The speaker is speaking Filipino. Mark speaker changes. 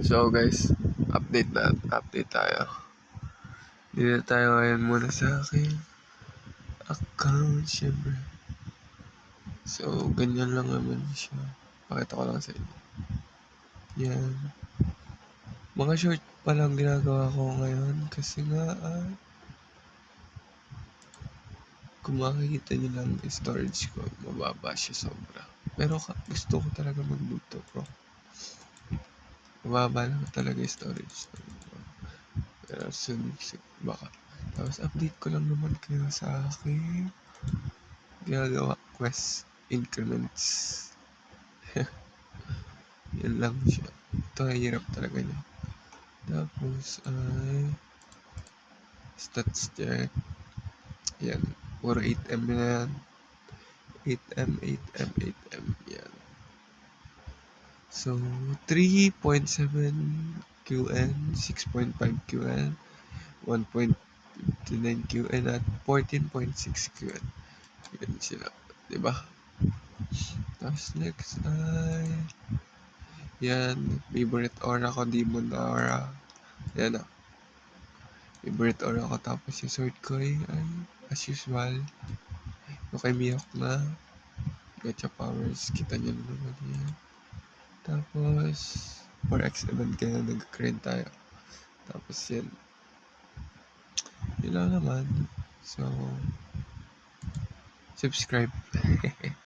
Speaker 1: So guys, update tayo. Dito tayo ngayon muna sa aking account, syempre. So, ganyan lang naman siya. Pakita ko lang sa inyo. Yan. Mga short pa lang ginagawa ko ngayon kasi nga, kung makikita nyo lang yung storage ko, mababa siya sobra. Pero gusto ko talaga magluto, bro. Mababa lang talaga yung storage. Pero soon, baka. Tapos update ko lang naman kayo sa aking ginagawa quest increments. Yan lang siya. Ito ay hirap talaga niya. Tapos ay stats check. Yan. Puro 8M na yan. 8M, 8M, 8M. Yan. So, 3.7 QN, 6.5 QN, 1.59 QN at 14.6 QN. Yan sila. Diba? Tapos next ay yan. Favorite aura ko, Demon Aura. Yan na. Favorite aura ko. Tapos yung sword ko ay as usual. Yung kay Miyok na gacha powers. Kita nyo naman yan. Tapos 4x event kaya nag-grind tayo. Tapos yan. Yun lang naman. So, subscribe.